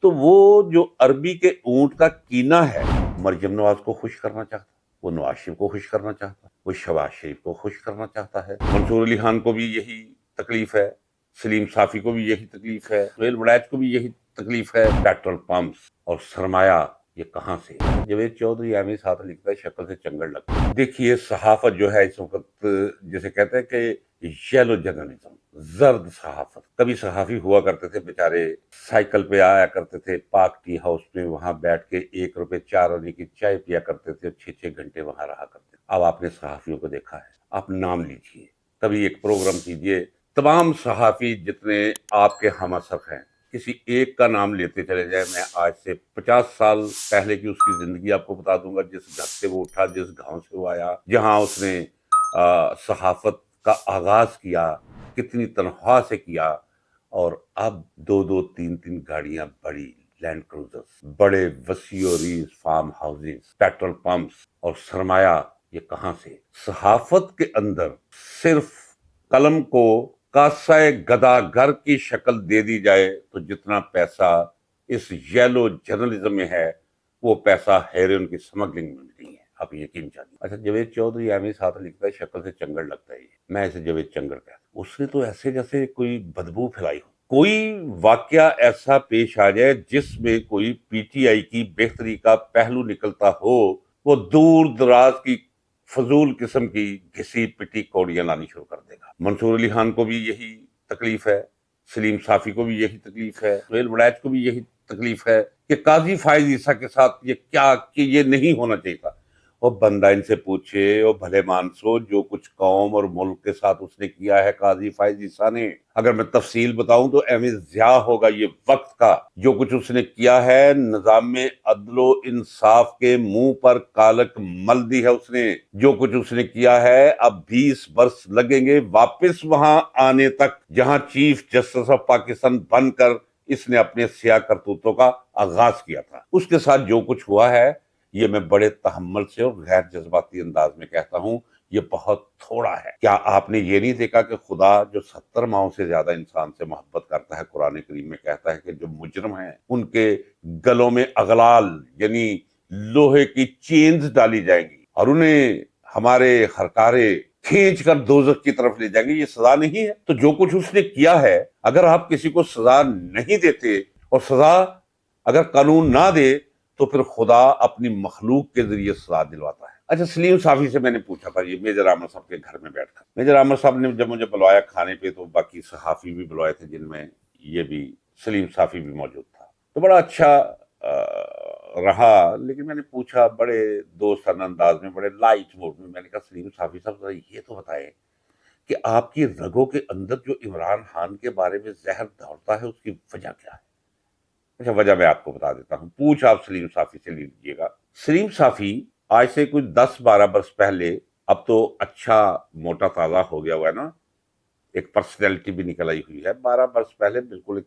تو وہ جو عربی کے اونٹ کا کینہ ہے، مریم نواز کو خوش کرنا چاہتا، وہ نواز شریف کو خوش کرنا چاہتا، وہ شہباز شریف کو خوش کرنا چاہتا ہے، منصور علی خان کو بھی یہی تکلیف ہے، سلیم صافی کو بھی یہی تکلیف ہے، سہیل وڑائچ کو بھی یہی تکلیف ہے۔ پیٹرول پمپس اور سرمایہ یہ کہاں سے؟ جاوید چودھری احمد ساتھ لکھتا ہے شکل سے چنگڑ لگتا ہے۔ دیکھیے صحافت جو ہے اس وقت جسے کہتے ہیں کہ یلو جرنلزم، زرد صحافت۔ کبھی صحافی ہوا کرتے تھے بیچارے، سائیکل پہ آیا کرتے تھے پاک ٹی ہاؤس میں، وہاں بیٹھ کے 1 روپے 4 آنے کی چائے پیا کرتے تھے، 6 گھنٹے وہاں رہا کرتے تھے۔ اب آپ نے صحافیوں کو دیکھا ہے، آپ نام لیجئے، کبھی ایک پروگرام کیجئے، تمام صحافی جتنے آپ کے ہم عصر ہیں، کسی ایک کا نام لیتے چلے جائیں، میں آج سے 50 سال پہلے کی اس کی زندگی آپ کو بتا دوں گا، جس گھر سے وہ اٹھا، جس گاؤں سے وہ آیا، جہاں اس نے صحافت کا آغاز کیا، کتنی تنخواہ سے کیا، اور اب 2 2 3 3 گاڑیاں، بڑی لینڈ کروزرز، بڑے وسیع و raise form houses, petrol pumps اور سرمایہ یہ کہاں سے؟ صحافت کے اندر صرف قلم کو کاسہ گدا گھر کی شکل دے دی جائے تو جتنا پیسہ اس یلو جرنلزم میں ہے، وہ پیسہ ہیروئن کی سمگلنگ میں نہیں ہے، آپ یقین جانیے۔ اچھا، جاوید چودھری احمد ساتھ لکھتا ہے شکل سے چنگڑ لگتا ہے، میں اسے جاوید چنگڑ کہتا ہوں۔ اس نے تو ایسے جیسے کوئی بدبو پھیلائی ہو، کوئی واقعہ ایسا پیش آ جائے جس میں کوئی پی ٹی آئی کی بہتری کا پہلو نکلتا ہو، وہ دور دراز کی فضول قسم کی گھسی پٹی کوڑیاں لانی شروع کر دے گا۔ منصور علی خان کو بھی یہی تکلیف ہے، سلیم صافی کو بھی یہی تکلیف ہے، سہیل وڑائچ کو بھی یہی تکلیف ہے کہ قاضی فائز عیسیٰ کے ساتھ یہ کیا، کہ یہ نہیں ہونا چاہیے تھا۔ اور بندہ ان سے پوچھے، اور بھلے مانسو جو کچھ قوم اور ملک کے ساتھ اس نے کیا ہے قاضی فائز عیسیٰ نے، اگر میں تفصیل بتاؤں تو احمد ضیاء ہوگا یہ وقت کا، جو کچھ اس نے کیا ہے، نظام عدل و انصاف کے منہ پر کالک مل دی ہے اس نے، جو کچھ اس نے کیا ہے۔ اب 20 برس لگیں گے واپس وہاں آنے تک جہاں چیف جسٹس آف پاکستان بن کر اس نے اپنے سیاہ کرتوتوں کا آغاز کیا تھا۔ اس کے ساتھ جو کچھ ہوا ہے، یہ میں بڑے تحمل سے اور غیر جذباتی انداز میں کہتا ہوں، یہ بہت تھوڑا ہے۔ کیا آپ نے یہ نہیں دیکھا کہ خدا جو 70 ماہوں سے زیادہ انسان سے محبت کرتا ہے، قرآن کریم میں کہتا ہے کہ جو مجرم ہیں ان کے گلوں میں اغلال یعنی لوہے کی چینز ڈالی جائیں گی اور انہیں ہمارے ہرکارے کھینچ کر دوزخ کی طرف لے جائیں گے۔ یہ سزا نہیں ہے؟ تو جو کچھ اس نے کیا ہے، اگر آپ کسی کو سزا نہیں دیتے اور سزا اگر قانون نہ دے تو پھر خدا اپنی مخلوق کے ذریعے سزا دلواتا ہے۔ اچھا، سلیم صافی سے میں نے پوچھا تھا، یہ میجر عامر صاحب کے گھر میں بیٹھ کر، میجر عامر صاحب نے جب مجھے بلوایا کھانے پہ، تو باقی صحافی بھی بلوائے تھے جن میں یہ بھی سلیم صافی بھی موجود تھا، تو بڑا اچھا رہا۔ لیکن میں نے پوچھا بڑے دوستانہ انداز میں، بڑے لائٹ موڈ میں، میں نے کہا سلیم صافی صاحب ذرا یہ تو بتائیں کہ آپ کی رگوں کے اندر جو عمران خان کے بارے میں زہر دوڑتا ہے، اس کی وجہ کیا ہے؟ اچھا، وجہ میں آپ کو بتا دیتا ہوں، پوچھ آپ سلیم صافی سے لیجیے گا۔ سلیم صافی آج سے کچھ 10 12 برس پہلے، اب تو اچھا موٹا تازہ ہو گیا ہوا ہے نا، ایک پرسنالٹی بھی نکل آئی ہوئی ہے۔ 12 برس پہلے بالکل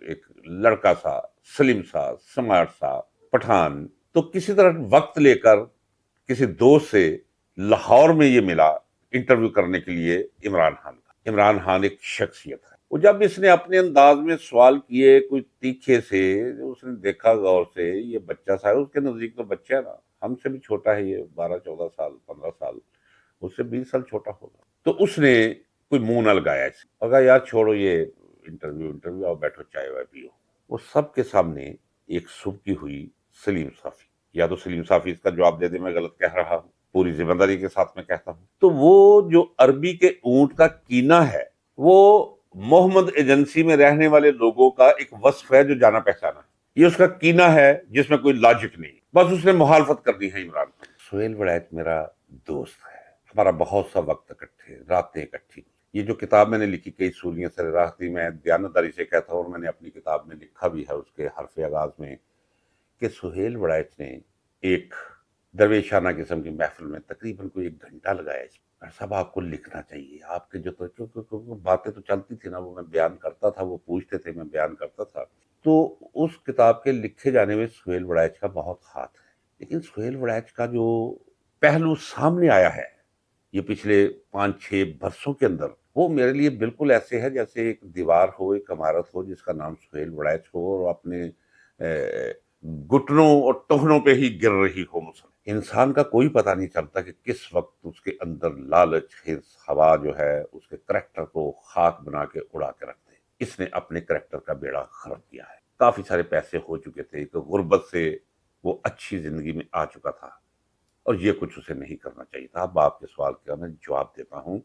ایک لڑکا سا، سلیم سا، سمارٹ سا، پٹھان، تو کسی طرح وقت لے کر کسی دوست سے لاہور میں یہ ملا انٹرویو کرنے کے لیے عمران خان کا۔ عمران خان ایک شخصیت ہے، وہ جب اس نے اپنے انداز میں سوال کیے کچھ تیکھے سے، اس نے دیکھا غور سے، یہ بچہ سا ہے، اس کے نزدیک تو بچہ ہے نا، ہم سے بھی چھوٹا ہے، یہ 12 14 سال 15 سال، اس سے 20 سال چھوٹا ہوگا، تو اس نے کوئی منہ نہ لگایا اسے، اور کہا یار چھوڑو یہ انٹرویو، آؤ بیٹھو چائے وائے پیو۔ وہ سب کے سامنے ایک سبکی ہوئی سلیم صافی، یا تو سلیم صافی اس کا جواب دے دے میں غلط کہہ رہا ہوں، پوری ذمہ داری کے ساتھ میں کہتا ہوں، تو وہ جو عربی کے اونٹ کا کینہ ہے، وہ محمد ایجنسی میں رہنے والے لوگوں کا ایک وصف ہے جو جانا پہچانا ہے، یہ اس کا کینہ ہے جس میں کوئی لاجک نہیں، بس اس نے مخالفت کرنی ہے عمران خان۔ سہیل وڑائچ میرا دوست ہے، ہمارا بہت سا وقت اکٹھے، راتیں اکٹھی۔ یہ جو کتاب میں نے لکھی کئی سولیاں سر راہ تھی، میں دیانتداری سے کہتا ہوں، اور میں نے اپنی کتاب میں لکھا بھی ہے اس کے حرف آغاز میں، کہ سہیل وڑائچ نے ایک درویشانہ قسم کی محفل میں تقریباً کوئی 1 گھنٹہ لگایا اس میں، صاحب آپ کو لکھنا چاہیے، آپ کے جو باتیں تو چلتی تھی نا، وہ میں بیان کرتا تھا، وہ پوچھتے تھے میں بیان کرتا تھا، تو اس کتاب کے لکھے جانے میں سہیل وڑائچ کا بہت ہاتھ ہے۔ لیکن سہیل وڑائچ کا جو پہلو سامنے آیا ہے، یہ پچھلے 5-6 برسوں کے اندر وہ میرے لیے بالکل ایسے ہے جیسے ایک دیوار ہو، ایک عمارت ہو جس کا نام سہیل وڑیچ ہو اور اپنے گھٹنوں اور ٹخنوں پہ ہی گر رہی ہو مسلسل۔ انسان کا کوئی پتہ نہیں چلتا کہ کس وقت اس کے اندر لالچ، حرص، ہوا جو ہے اس کے کریکٹر کو خاک بنا کے اڑا کے رکھ دے۔ اس نے اپنے کریکٹر کا بیڑا غرق کیا ہے۔ کافی سارے پیسے ہو چکے تھے کہ غربت سے وہ اچھی زندگی میں آ چکا تھا اور یہ کچھ اسے نہیں کرنا چاہیے تھا۔ اب آپ کے سوال کا میں جواب دیتا ہوں۔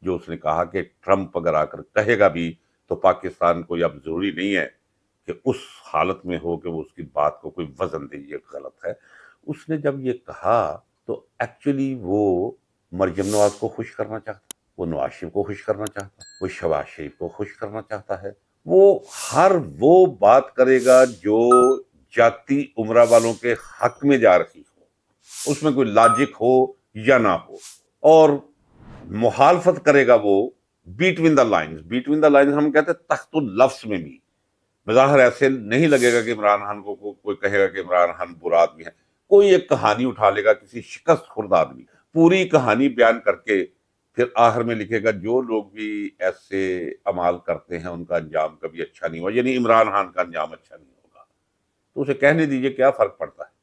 جو اس نے کہا کہ ٹرمپ اگر آ کر کہے گا بھی تو پاکستان کو اب ضروری نہیں ہے کہ اس حالت میں ہو کہ وہ اس کی بات کو کوئی وزن دے، یہ غلط ہے۔ اس نے جب یہ کہا تو ایکچولی وہ مریم نواز کو خوش کرنا چاہتا، وہ نواز شریف کو خوش کرنا چاہتا، وہ شہباز شریف کو خوش کرنا چاہتا ہے۔ وہ ہر وہ بات کرے گا جو جاتی عمرہ والوں کے حق میں جا رہی ہو، اس میں کوئی لاجک ہو یا نہ ہو، اور مخالفت کرے گا وہ بیٹوین دا لائنز۔ بیٹوین دا لائنز ہم کہتے ہیں تحت اللفظ میں بھی۔ بظاہر ایسے نہیں لگے گا کہ عمران خان کو کوئی کہے گا کہ عمران خان برا آدمی ہے۔ کوئی ایک کہانی اٹھا لے گا کسی شکست خوردہ آدمی، پوری کہانی بیان کر کے پھر آخر میں لکھے گا جو لوگ بھی ایسے اعمال کرتے ہیں ان کا انجام کبھی اچھا نہیں ہوا، یعنی عمران خان کا انجام اچھا نہیں ہوگا۔ تو اسے کہنے دیجئے، کیا فرق پڑتا ہے۔